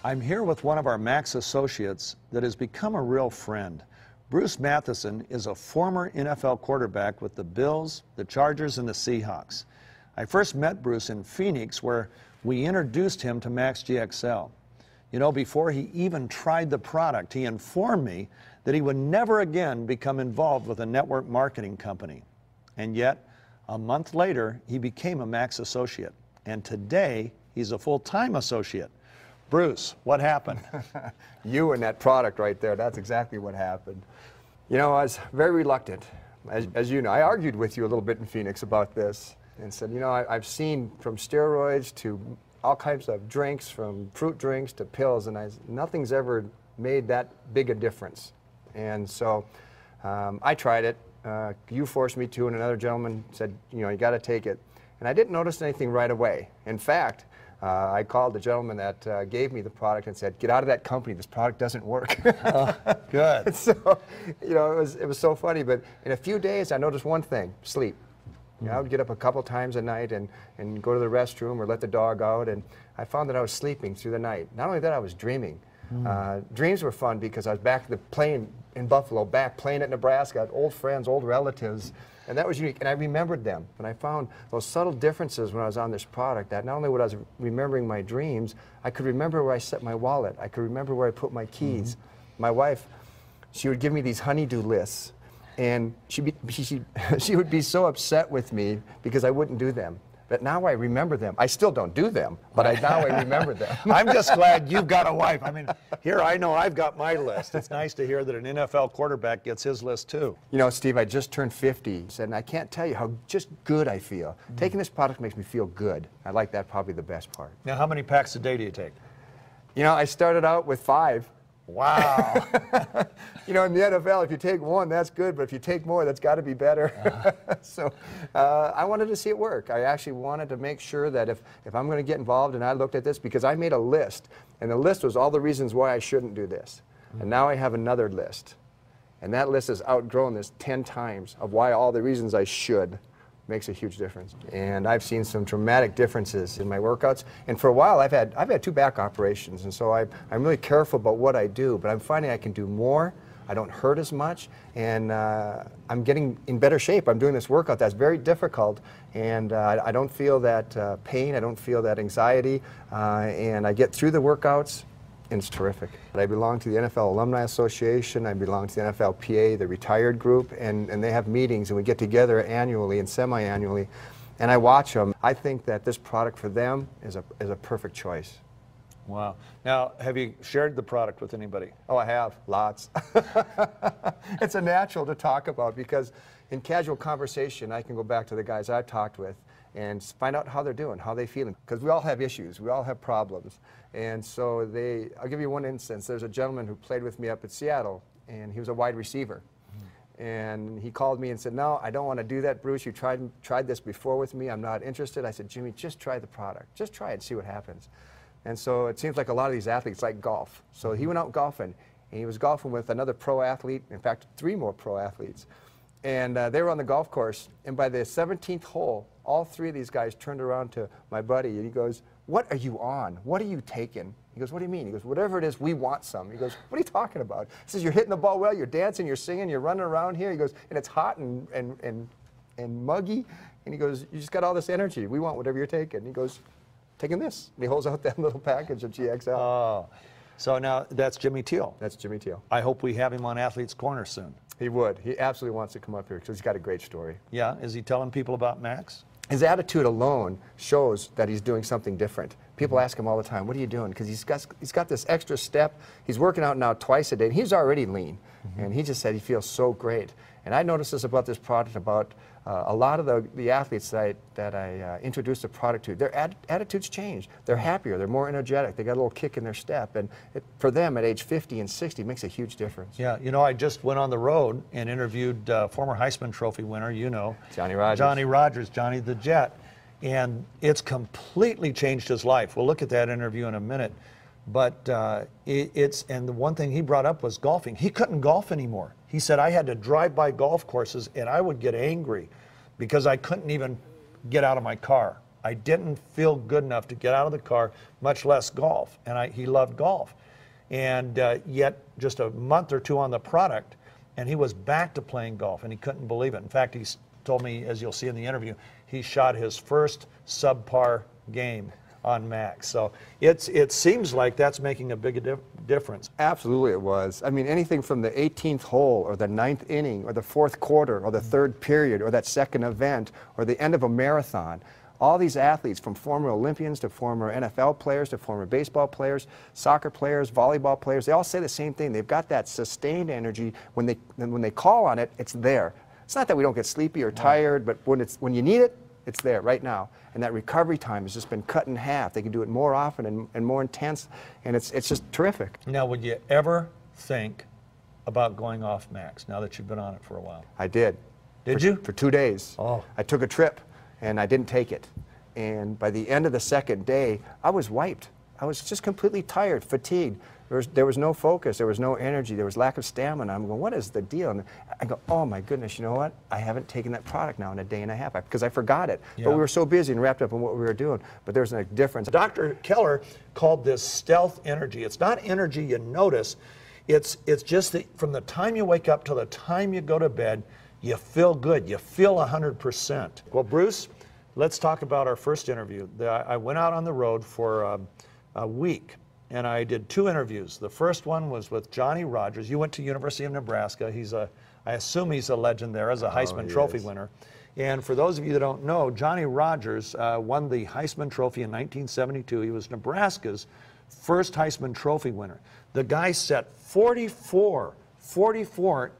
I'm here with one of our Max associates that has become a real friend. Bruce Mathison is a former NFL quarterback with the Bills, the Chargers, and the Seahawks. I first met Bruce in Phoenix, where we introduced him to MaxGXL. You know, before he even tried the product, he informed me that he would never again become involved with a network marketing company. And yet, a month later, he became a Max associate. And today, he's a full-time associate. Bruce, what happened? You and that product right there, that's exactly what happened. You know, I was very reluctant. As you know, I argued with you a little bit in Phoenix about this and said, you know, I've seen from steroids to all kinds of drinks, from fruit drinks to pills, and nothing's ever made that big a difference. And so I tried it. You forced me to, and another gentleman said, you know, you got to take it. And I didn't notice anything right away. In fact, I called the gentleman that gave me the product and said, get out of that company, this product doesn't work. Good. So, you know, it was so funny, but in a few days I noticed one thing, sleep. You know, I would get up a couple times a night and go to the restroom or let the dog out, and I found that I was sleeping through the night. Not only that, I was dreaming. Dreams were fun because I was back at the plane in Buffalo, back playing at Nebraska, had old friends, old relatives, and that was unique, and I remembered them. And I found those subtle differences when I was on this product, that not only was I remembering my dreams, I could remember where I set my wallet, I could remember where I put my keys. My wife, she would give me these honey-do lists, and she would be so upset with me because I wouldn't do them. But now I remember them. I still don't do them, but now I remember them. I'm just glad you've got a wife. I mean, here I know I've got my list. It's nice to hear that an NFL quarterback gets his list too. You know, Steve, I just turned 50, and I can't tell you how just good I feel. Taking this product makes me feel good. I like that, probably the best part. Now, how many packs a day do you take? You know, I started out with 5. Wow. You know, in the NFL, if you take 1, that's good, but if you take more, that's got to be better. So I wanted to see it work. I actually wanted to make sure that if I'm going to get involved, and I looked at this because I made a list, and the list was all the reasons why I shouldn't do this. And now I have another list, and that list has outgrown this 10 times of why all the reasons I should. Makes a huge difference. And I've seen some dramatic differences in my workouts. And for a while, I've had 2 back operations, and so I'm really careful about what I do, but I'm finding I can do more. I don't hurt as much, and I'm getting in better shape. I'm doing this workout that's very difficult, and I don't feel that pain, I don't feel that anxiety, and I get through the workouts. And it's terrific. I belong to the NFL Alumni Association, I belong to the NFLPA, the retired group, and they have meetings, and we get together annually and semi-annually, and I watch them. I think that this product for them is a perfect choice. Wow. Now, have you shared the product with anybody? Oh, I have. Lots. It's a natural to talk about because in casual conversation, I can go back to the guys I've talked with and find out how they're doing, how they're feeling. Because we all have issues, we all have problems. And so I'll give you one instance. There's a gentleman who played with me up at Seattle, and he was a wide receiver. And he called me and said, no, I don't want to do that, Bruce. You tried this before with me. I'm not interested. I said, Jimmy, just try the product. Just try it and see what happens. And so it seems like a lot of these athletes like golf. So he went out golfing, and he was golfing with another pro athlete, in fact, 3 more pro athletes. And they were on the golf course, and by the 17th hole, all 3 of these guys turned around to my buddy, and he goes, what are you on? What are you taking? He goes, what do you mean? He goes, whatever it is, we want some. He goes, what are you talking about? He says, you're hitting the ball well, you're dancing, you're singing, you're running around here. He goes, and it's hot and muggy. And he goes, you just got all this energy. We want whatever you're taking. He goes, taking this. And he holds out that little package of GXL. Oh, so now that's Jimmy Teal. That's Jimmy Teal. I hope we have him on Athlete's Corner soon. He would. He absolutely wants to come up here because he's got a great story. Yeah, is he telling people about Max? His attitude alone shows that he's doing something different. People ask him all the time, what are you doing? Because he's got this extra step. He's working out now twice a day, and he's already lean. And he just said he feels so great. And I noticed this about this product, about a lot of the athletes that I introduced the product to. Their attitudes change. They're happier. They're more energetic. They got a little kick in their step. And for them at age 50 and 60, it makes a huge difference. Yeah, you know, I just went on the road and interviewed former Heisman Trophy winner, you know. Johnny Rodgers. Johnny Rodgers, Johnny the Jet. And it's completely changed his life. We'll look at that interview in a minute. But and the one thing he brought up was golfing. He couldn't golf anymore. He said, I had to drive by golf courses and I would get angry because I couldn't even get out of my car. I didn't feel good enough to get out of the car, much less golf. And he loved golf. And yet just a month or two on the product, and he was back to playing golf, and he couldn't believe it. In fact, he told me, as you'll see in the interview, he shot his first subpar game on Max. So it seems like that's making a big difference. Absolutely it was. I mean, anything from the 18th hole or the 9th inning or the 4th quarter or the 3rd period or that second event or the end of a marathon. All these athletes, from former Olympians to former NFL players to former baseball players, soccer players, volleyball players, they all say the same thing. They've got that sustained energy. When they call on it, it's there. It's not that we don't get sleepy or tired, but when you need it, it's there right now. And that recovery time has just been cut in half. They can do it more often and more intense, and it's just terrific. Now, would you ever think about going off Max now that you've been on it for a while? I did. Did you? For 2 days. Oh. I took a trip, and I didn't take it. And by the end of the second day, I was wiped. I was just completely tired, fatigued. There was no focus, there was no energy, there was lack of stamina. I'm going, what is the deal? And I go, oh my goodness, you know what? I haven't taken that product now in a day and a half because I forgot it. Yeah. But we were so busy and wrapped up in what we were doing. But there's a difference. Dr. Keller called this stealth energy. It's not energy you notice. It's just that from the time you wake up till the time you go to bed, you feel good. You feel 100%. Well, Bruce, let's talk about our first interview. I went out on the road for a week, and I did 2 interviews. The first one was with Johnny Rodgers. You went to University of Nebraska. I assume he's a legend there as a Heisman Trophy winner. And for those of you that don't know, Johnny Rodgers won the Heisman Trophy in 1972. He was Nebraska's first Heisman Trophy winner. The guy set 44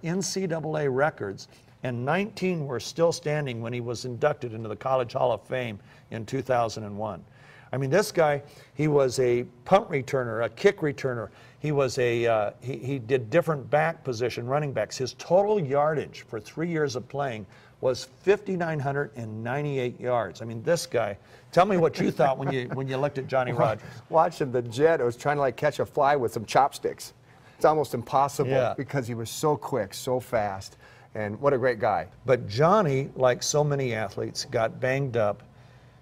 NCAA records, and 19 were still standing when he was inducted into the College Hall of Fame in 2001. I mean, this guy, he was a punt returner, a kick returner. He was he did different back position, running backs. His total yardage for 3 years of playing was 5,998 yards. I mean, this guy, tell me what you thought when you looked at Johnny Rodgers. Watching the jet, I was trying to like catch a fly with some chopsticks. It's almost impossible because he was so quick, so fast, and what a great guy. But Johnny, like so many athletes, got banged up,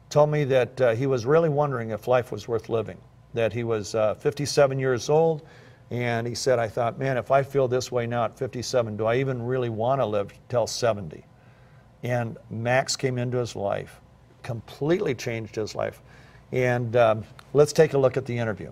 told me that he was really wondering if life was worth living, that he was 57 years old, and he said, I thought, man, if I feel this way now at 57, do I even really want to live till 70? And Max came into his life, completely changed his life. And let's take a look at the interview.